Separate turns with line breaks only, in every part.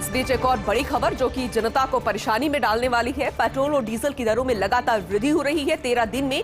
इस बीच एक और बड़ी खबर जो कि जनता को परेशानी में डालने वाली है। पेट्रोल और डीजल की दरों में लगातार वृद्धि हो रही है। 13 दिन में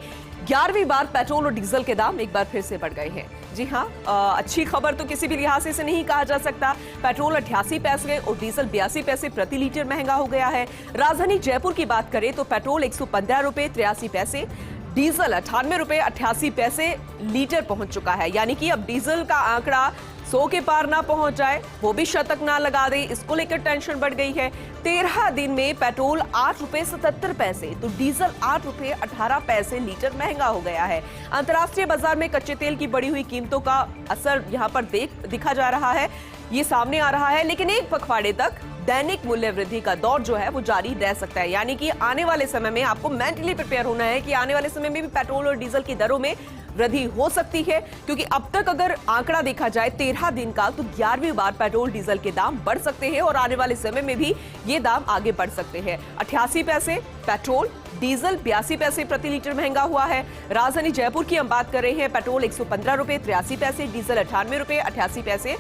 11वीं बार पेट्रोल और डीजल के दाम एक बार फिर से बढ़ गए हैं। जी हां, अच्छी खबर तो किसी भी लिहाज से नहीं कहा जा सकता। पेट्रोल 88 पैसे और डीजल 82 पैसे प्रति लीटर महंगा हो गया है। राजधानी जयपुर की बात करें तो पेट्रोल 115 रुपए 83 पैसे, डीजल 98 रुपए 88 पैसे लीटर पहुंच चुका है। यानी कि अब डीजल का आंकड़ा 100 के पार ना पहुंच जाए, वो भी शतक ना लगा दे, इसको लेकर टेंशन बढ़ गई है। 13 दिन में पेट्रोल 8 रुपए 77 पैसे तो डीजल 8 रुपए 18 पैसे लीटर महंगा हो गया है। अंतर्राष्ट्रीय बाजार में कच्चे तेल की बढ़ी हुई कीमतों का असर यहां पर दिखा जा रहा है, ये सामने आ रहा है। लेकिन एक पखवाड़े तक दैनिक मूल्य वृद्धि का दौर जो है वो जारी रह सकता है। यानी कि आने वाले समय में आपको मेंटली प्रिपेयर होना है कि आने वाले समय में भी पेट्रोल और डीजल की दरों में वृद्धि हो सकती है, क्योंकि अब तक अगर आंकड़ा देखा जाए 13 दिन का तो 11वीं बार पेट्रोल डीजल के दाम बढ़ सकते हैं और आने वाले समय में भी ये दाम आगे बढ़ सकते हैं। 88 पैसे पेट्रोल, डीजल 82 पैसे प्रति लीटर महंगा हुआ है। राजधानी जयपुर की हम बात कर रहे हैं, पेट्रोल 115 रुपए 83 पैसे, डीजल 98 रुपए 88 पैसे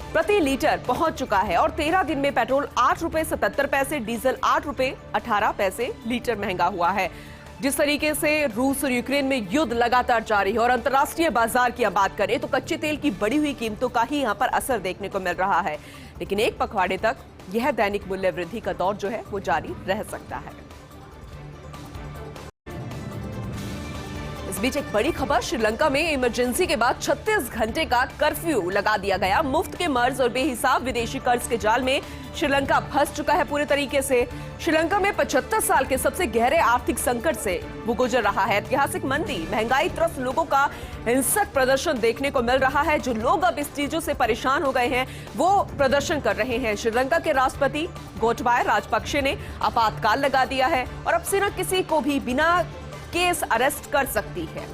प्रति लीटर पहुंच चुका है और 13 दिन में पेट्रोल 8 रुपए 77 पैसे, डीजल 8 रुपए 18 पैसे लीटर महंगा हुआ है। जिस तरीके से रूस और यूक्रेन में युद्ध लगातार जारी है और अंतर्राष्ट्रीय बाजार की बात करें तो कच्चे तेल की बढ़ी हुई कीमतों का ही यहां पर असर देखने को मिल रहा है। लेकिन एक पखवाड़े तक यह दैनिक मूल्य वृद्धि का दौर जो है वो जारी रह सकता है। इस बीच एक बड़ी खबर, श्रीलंका में इमरजेंसी के बाद 36 घंटे का कर्फ्यू लगा दिया गया। मुफ्त के कर्ज और बेहिसाब विदेशी कर्ज के जाल में श्रीलंका फंस चुका है पूरे तरीके से। श्रीलंका में 75 साल के सबसे गहरे आर्थिक संकट से वो गुजर रहा है। ऐतिहासिक मंदी, महंगाई, त्रस्त लोगों का हिंसक प्रदर्शन देखने को मिल रहा है। जो लोग अब इस चीजों से परेशान हो गए हैं वो प्रदर्शन कर रहे हैं। श्रीलंका के राष्ट्रपति गोटबाया राजपक्षे ने आपातकाल लगा दिया है और अब सेना किसी को भी बिना केस अरेस्ट कर सकती है।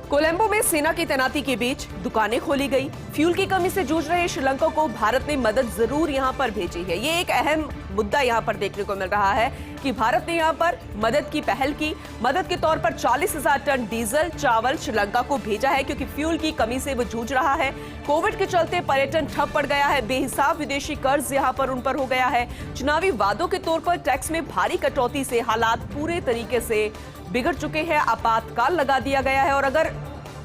कोलंबो में सेना की तैनाती के बीच दुकानें खोली गई। फ्यूल की कमी से जूझ रहे श्रीलंका को भारत ने मदद जरूर यहां पर भेजी है। ये एक अहम मुद्दा यहां पर देखने को मिल रहा है कि भारत ने यहां पर मदद की पहल की। मदद के तौर पर 40,000 टन डीजल चावल श्रीलंका को भेजा है, क्योंकि फ्यूल की कमी से वो जूझ रहा है। कोविड के चलते पर्यटन ठप पड़ गया है। बेहिसाब विदेशी कर्ज यहां पर उन पर हो गया है। चुनावी वादों के तौर पर टैक्स में भारी कटौती से हालात पूरे तरीके से बिगड़ चुके हैं। आपातकाल लगा दिया गया है और अगर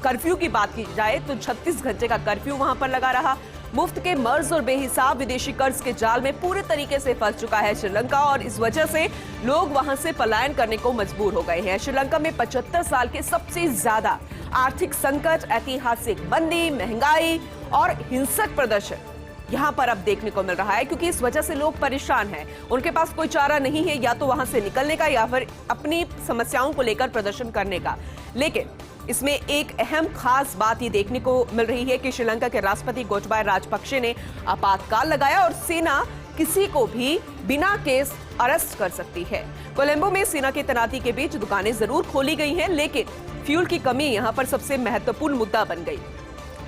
कर्फ्यू की बात की जाए तो 36 घंटे का कर्फ्यू वहां पर लगा रहा। मुफ्त के कर्ज और बेहिसाब विदेशी कर्ज के जाल में पूरे तरीके से फंस चुका है श्रीलंका और इस वजह से लोग वहां से पलायन करने को मजबूर हो गए हैं। श्रीलंका में 75 साल के सबसे ज्यादा आर्थिक संकट, ऐतिहासिक मंदी, महंगाई और हिंसक प्रदर्शन यहां पर अब देखने को मिल रहा है, क्योंकि इस वजह से लोग परेशान हैं। उनके पास कोई चारा नहीं है, या तो वहां से निकलने का या फिर अपनी समस्याओं को लेकर प्रदर्शन करने का। लेकिन इसमें एक अहम खास बात ये देखने को मिल रही है कि श्रीलंका के राष्ट्रपति गोटबाया राजपक्षे ने आपातकाल लगाया और सेना किसी को भी बिना केस अरेस्ट कर सकती है। कोलंबो में सेना की तैनाती के बीच दुकानें जरूर खोली गई हैं, लेकिन फ्यूल की कमी यहां पर सबसे महत्वपूर्ण मुद्दा बन गई।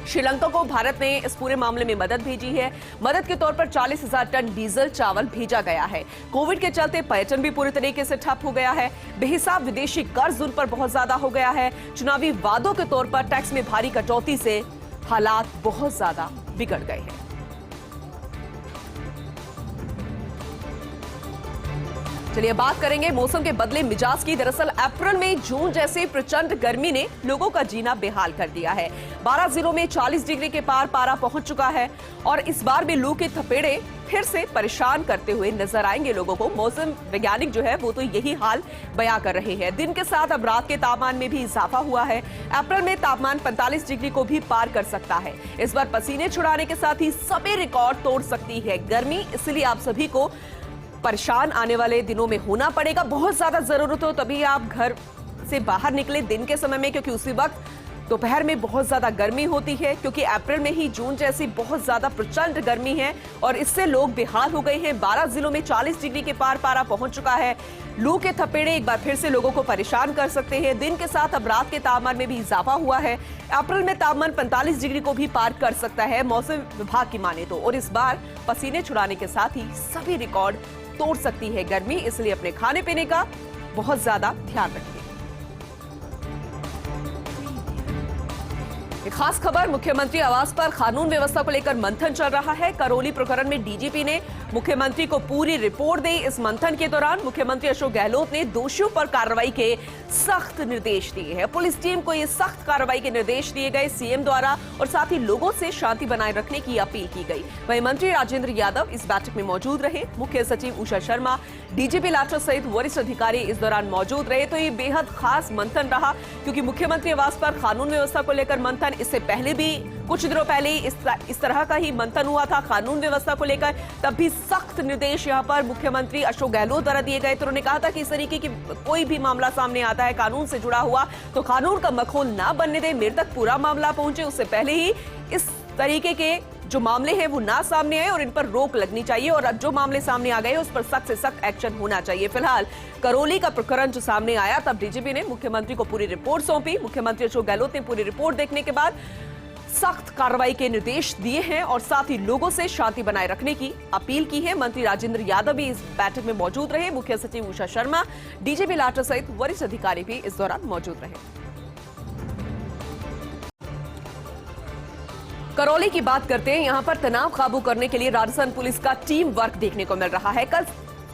श्रीलंका को भारत ने इस पूरे मामले में मदद भेजी है। मदद के तौर पर 40,000 टन डीजल चावल भेजा गया है। कोविड के चलते पर्यटन भी पूरी तरीके से ठप हो गया है। बेहिसाब विदेशी कर्ज उन पर बहुत ज्यादा हो गया है। चुनावी वादों के तौर पर टैक्स में भारी कटौती से हालात बहुत ज्यादा बिगड़ गए हैं। चलिए बात करेंगे मौसम के बदले मिजाज की। दरअसल अप्रैल में जून जैसे प्रचंड गर्मी ने लोगों का जीना बेहाल कर दिया है। 12 जिलों में 40 डिग्री के पार पारा पहुंच चुका है और इस बार भी लू के थपेड़े फिर से परेशान करते हुए नजर आएंगे लोगों को। मौसम वैज्ञानिक जो है वो तो यही हाल बयां कर रहे हैं। दिन के साथ अब रात के तापमान में भी इजाफा हुआ है। अप्रैल में तापमान 45 डिग्री को भी पार कर सकता है। इस बार पसीने छुड़ाने के साथ ही सभी रिकॉर्ड तोड़ सकती है गर्मी, इसलिए आप सभी को परेशान आने वाले दिनों में होना पड़ेगा। बहुत ज्यादा जरूरत हो तभी आप घर से बाहर निकले दिन के समय में, क्योंकि उसी वक्त दोपहर में बहुत ज्यादा गर्मी होती है, क्योंकि अप्रैल में ही जून जैसी बहुत ज्यादा प्रचंड गर्मी है और इससे लोग बेहाल हो गए हैं। 12 जिलों में 40 डिग्री के पार पारा पहुंच चुका है। लू के थपेड़े एक बार फिर से लोगों को परेशान कर सकते हैं। दिन के साथ अब रात के तापमान में भी इजाफा हुआ है। अप्रैल में तापमान 45 डिग्री को भी पार कर सकता है मौसम विभाग की माने तो, और इस बार पसीने छुड़ाने के साथ ही सभी रिकॉर्ड तोड़ सकती है गर्मी, इसलिए अपने खाने पीने का बहुत ज्यादा ध्यान रखिए। एक खास खबर, मुख्यमंत्री आवास पर कानून व्यवस्था को लेकर मंथन चल रहा है। करौली प्रकरण में डीजीपी ने मुख्यमंत्री को पूरी रिपोर्ट दी। इस मंथन के दौरान मुख्यमंत्री अशोक गहलोत ने दोषियों पर कार्रवाई के सख्त निर्देश दिए हैं। पुलिस टीम को ये सख्त कार्रवाई के निर्देश दिए गए सीएम द्वारा और साथ ही लोगों से शांति बनाए रखने की अपील की गई। वहीं मंत्री राजेंद्र यादव इस बैठक में मौजूद रहे। मुख्य सचिव उषा शर्मा, डीजीपी लाठर सहित वरिष्ठ अधिकारी इस दौरान मौजूद रहे। तो ये बेहद खास मंथन रहा, क्योंकि मुख्यमंत्री आवास पर कानून व्यवस्था को लेकर मंथन, इससे पहले भी कुछ दिनों पहले इस तरह का ही मंथन हुआ था कानून व्यवस्था को लेकर। तब भी सख्त निर्देश यहां पर मुख्यमंत्री अशोक गहलोत द्वारा दिए गए। तो उन्होंने कहा था कि इस तरीके की कोई भी मामला सामने आता है कानून से जुड़ा हुआ तो कानून का मखौल ना बनने दे, मेरे तक पूरा मामला पहुंचे, उससे पहले ही इस तरीके के जो मामले हैं वो ना सामने आए और इन पर रोक लगनी चाहिए और जो मामले सामने आ गए उस पर सख्त से सख्त एक्शन होना चाहिए। फिलहाल करौली का प्रकरण जो सामने आया, तब डीजीपी ने मुख्यमंत्री को पूरी रिपोर्ट सौंपी। मुख्यमंत्री अशोक गहलोत ने पूरी रिपोर्ट देखने के बाद सख्त कार्रवाई के निर्देश दिए हैं और साथ ही लोगों से शांति बनाए रखने की अपील की है। मंत्री राजेंद्र यादव भी इस बैठक में मौजूद रहे। मुख्य सचिव उषा शर्मा, डीजीपी लाठर सहित वरिष्ठ अधिकारी भी इस दौरान मौजूद रहे। करौली की बात करते हैं। यहां पर तनाव काबू करने के लिए राजस्थान पुलिस का टीम वर्क देखने को मिल रहा है।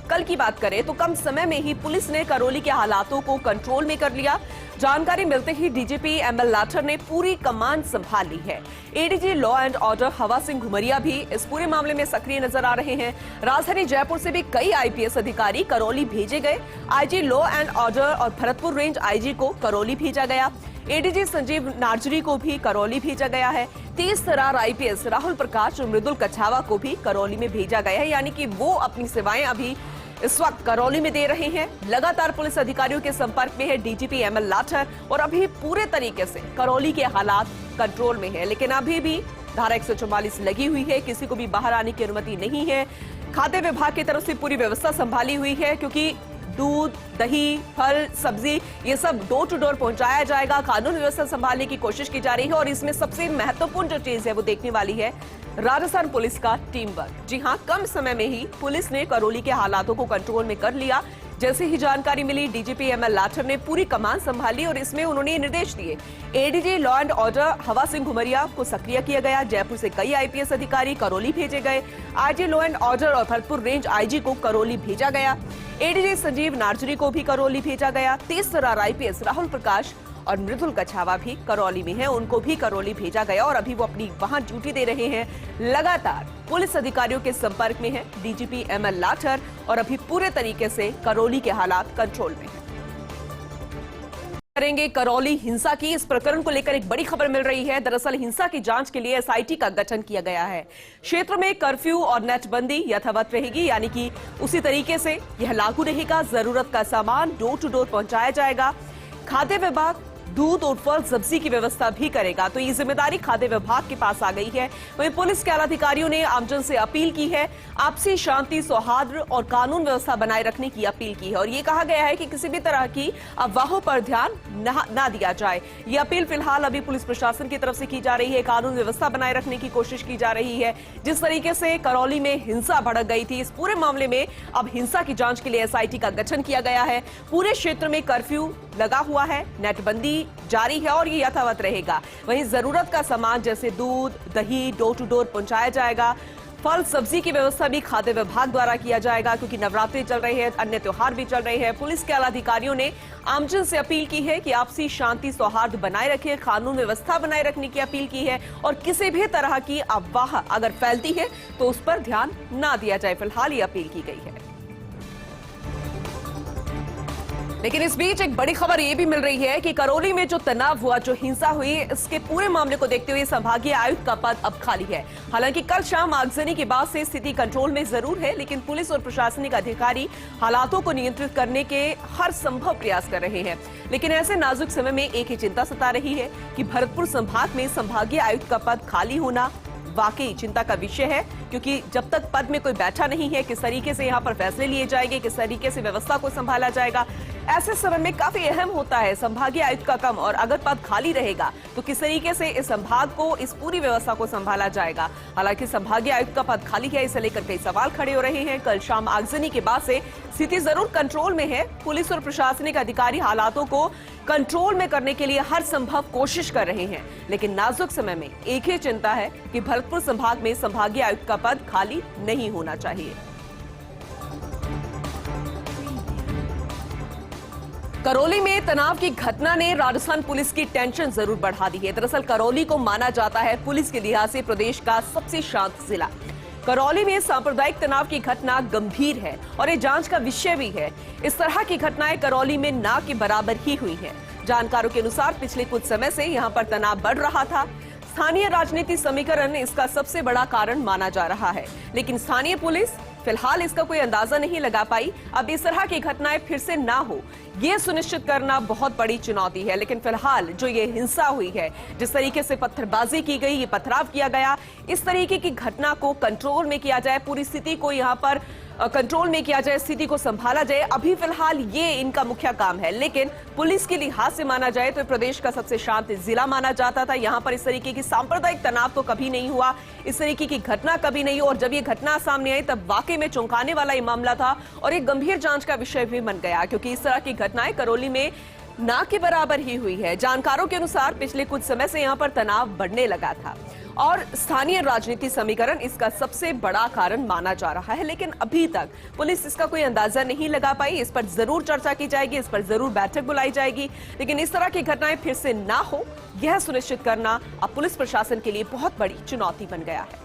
कल की बात करें तो कम समय में ही पुलिस ने करौली के हालातों को कंट्रोल में कर लिया। जानकारी मिलते ही डीजीपी एमएल लाठर ने पूरी कमान संभाल ली है। एडीजी लॉ एंड ऑर्डर हवा सिंह घुमरिया भी इस पूरे मामले में सक्रिय नजर आ रहे हैं। राजधानी जयपुर से भी कई आईपीएस अधिकारी करौली भेजे गए। आईजी लॉ एंड ऑर्डर और भरतपुर रेंज आईजी को करौली भेजा गया। एडीजी संजीव नार्जरी को भी करौली भेजा गया है। तेज तर्रार आईपीएस राहुल प्रकाश और मृदुल कछावा को भी करौली में भेजा गया है, यानी कि वो अपनी सेवाएं अभी इस वक्त करौली में दे रहे हैं। लगातार पुलिस अधिकारियों के संपर्क में है डीजीपी एमएल लाठर और अभी पूरे तरीके से करौली के हालात कंट्रोल में है। लेकिन अभी भी धारा 144 लगी हुई है, किसी को भी बाहर आने की अनुमति नहीं है। खाद्य विभाग की तरफ से पूरी व्यवस्था संभाली हुई है, क्योंकि दूध, दही, फल, सब्जी ये सब डोर टू डोर पहुंचाया जाएगा। कानून व्यवस्था संभालने की कोशिश की जा रही है और इसमें सबसे महत्वपूर्ण जो चीज है वो देखने वाली है राजस्थान पुलिस का टीम वर्क। जी हां, कम समय में ही पुलिस ने करौली के हालातों को कंट्रोल में कर लिया। जैसे ही जानकारी मिली, डीजीपी एमएल लाठर ने पूरी कमान संभाली और इसमें उन्होंने निर्देश दिए। एडीजी लॉ एंड ऑर्डर हवा सिंह घुमरिया को सक्रिय किया गया। जयपुर से कई आईपीएस अधिकारी करौली भेजे गए। आईजी लॉ एंड ऑर्डर और भरतपुर रेंज आईजी को करौली भेजा गया। एडीजी संजीव नार्जरी को भी करौली भेजा गया। तेज तर्रार आईपीएस राहुल प्रकाश और मृदुल कछावा भी करौली में हैं, उनको भी करौली भेजा गया और अभी वो अपनी वहां ड्यूटी दे रहे हैं। लगातार पुलिस अधिकारियों के संपर्क में है डीजीपी एमएल लाठर और अभी पूरे तरीके से करौली के हालात कंट्रोल में हैं। करेंगे करौली हिंसा की। इस प्रकरण को लेकर एक बड़ी खबर मिल रही है। दरअसल हिंसा की जांच के लिए एसआईटी का गठन किया गया है। क्षेत्र में कर्फ्यू और नेटबंदी यथावत रहेगी, यानी कि उसी तरीके से यह लागू रहेगा। जरूरत का सामान डोर टू डोर पहुंचाया जाएगा। खाद्य विभाग दूध और फल सब्जी की व्यवस्था भी करेगा, तो ये जिम्मेदारी खाद्य विभाग के पास आ गई है। वहीं पुलिस के आला अधिकारियों ने आमजन से अपील की है, आपसी शांति, सौहार्द और कानून व्यवस्था बनाए रखने की अपील की है और ये कहा गया है कि किसी भी तरह की अफवाहों पर ध्यान ना दिया जाए। ये अपील फिलहाल अभी पुलिस प्रशासन की तरफ से की जा रही है। कानून व्यवस्था बनाए रखने की कोशिश की जा रही है। जिस तरीके से करौली में हिंसा भड़क गई थी, इस पूरे मामले में अब हिंसा की जांच के लिए एसआईटी का गठन किया गया है। पूरे क्षेत्र में कर्फ्यू लगा हुआ है, नेटबंदी जारी है और ये यथावत रहेगा। वहीं जरूरत का सामान जैसे दूध, दही डोर टू डोर पहुंचाया जाएगा। फल सब्जी की व्यवस्था भी खाद्य विभाग द्वारा किया जाएगा, क्योंकि नवरात्रि चल रहे हैं, अन्य त्योहार भी चल रहे हैं। पुलिस के आला अधिकारियों ने आमजन से अपील की है कि आपसी शांति सौहार्द बनाए रखें, कानून व्यवस्था बनाए रखने की अपील की है और किसी भी तरह की अफवाह अगर फैलती है तो उस पर ध्यान ना दिया जाए। फिलहाल ये अपील की गई है। लेकिन इस बीच एक बड़ी खबर ये भी मिल रही है कि करौली में जो तनाव हुआ, जो हिंसा हुई, इसके पूरे मामले को देखते हुए संभागीय आयुक्त का पद अब खाली है। हालांकि कल शाम आगजनी के बाद से स्थिति कंट्रोल में जरूर है, लेकिन पुलिस और प्रशासनिक अधिकारी हालातों को नियंत्रित करने के हर संभव प्रयास कर रहे हैं। लेकिन ऐसे नाजुक समय में एक ही चिंता सता रही है कि भरतपुर संभाग में संभागीय आयुक्त का पद खाली होना वाकई चिंता का विषय है, क्योंकि जब तक पद में कोई बैठा नहीं है, किस तरीके से यहाँ पर फैसले लिए जाएंगे, किस तरीके से व्यवस्था को संभाला जाएगा, ऐसे समय में काफी अहम होता है संभागीय आयुक्त का कम, और अगर पद खाली रहेगा तो किस तरीके से इस संभाग को, इस पूरी व्यवस्था को संभाला जाएगा। हालांकि संभागीय आयुक्त का पद खाली है, इसे लेकर कई सवाल खड़े हो रहे हैं। कल शाम आगजनी के बाद से स्थिति जरूर कंट्रोल में है। पुलिस और प्रशासनिक अधिकारी हालातों को कंट्रोल में करने के लिए हर संभव कोशिश कर रहे हैं, लेकिन नाजुक समय में एक ही चिंता है कि भरतपुर संभाग में संभागीय आयुक्त का पद खाली नहीं होना चाहिए। करौली में तनाव की घटना ने राजस्थान पुलिस की टेंशन जरूर बढ़ा दी है। दरअसल करौली को माना जाता है पुलिस के लिहाज से प्रदेश का सबसे शांत जिला। करौली में सांप्रदायिक तनाव की घटना गंभीर है और ये जांच का विषय भी है। इस तरह की घटनाएं करौली में ना के बराबर ही हुई हैं। जानकारों के अनुसार पिछले कुछ समय से यहां पर तनाव बढ़ रहा था। स्थानीय राजनीति समीकरण इसका सबसे बड़ा कारण माना जा रहा है, लेकिन स्थानीय पुलिस फिलहाल इसका कोई अंदाजा नहीं लगा पाई। अब इस तरह की घटनाएं फिर से ना हो, ये सुनिश्चित करना बहुत बड़ी चुनौती है। लेकिन फिलहाल जो ये हिंसा हुई है, जिस तरीके से पत्थरबाजी की गई, ये पथराव किया गया, इस तरीके की घटना को कंट्रोल में किया जाए, पूरी स्थिति को यहाँ पर कंट्रोल में किया जाए, स्थिति को संभाला जाए, अभी फिलहाल ये इनका मुख्य काम है। लेकिन पुलिस के लिहाज से माना जाए तो प्रदेश का सबसे शांत जिला माना जाता था। यहाँ पर इस तरीके की सांप्रदायिक तनाव तो कभी नहीं हुआ, इस तरीके की घटना कभी नहीं। और जब ये घटना सामने आई तब वाकई में चौंकाने वाला ये मामला था और एक गंभीर जांच का विषय भी बन गया, क्योंकि इस तरह की घटनाएं करौली में ना के बराबर ही हुई है। जानकारों के अनुसार पिछले कुछ समय से यहाँ पर तनाव बढ़ने लगा था और स्थानीय राजनीति समीकरण इसका सबसे बड़ा कारण माना जा रहा है। लेकिन अभी तक पुलिस इसका कोई अंदाजा नहीं लगा पाई। इस पर जरूर चर्चा की जाएगी, इस पर जरूर बैठक बुलाई जाएगी, लेकिन इस तरह की घटनाएं फिर से ना हो, यह सुनिश्चित करना अब पुलिस प्रशासन के लिए बहुत बड़ी चुनौती बन गया है।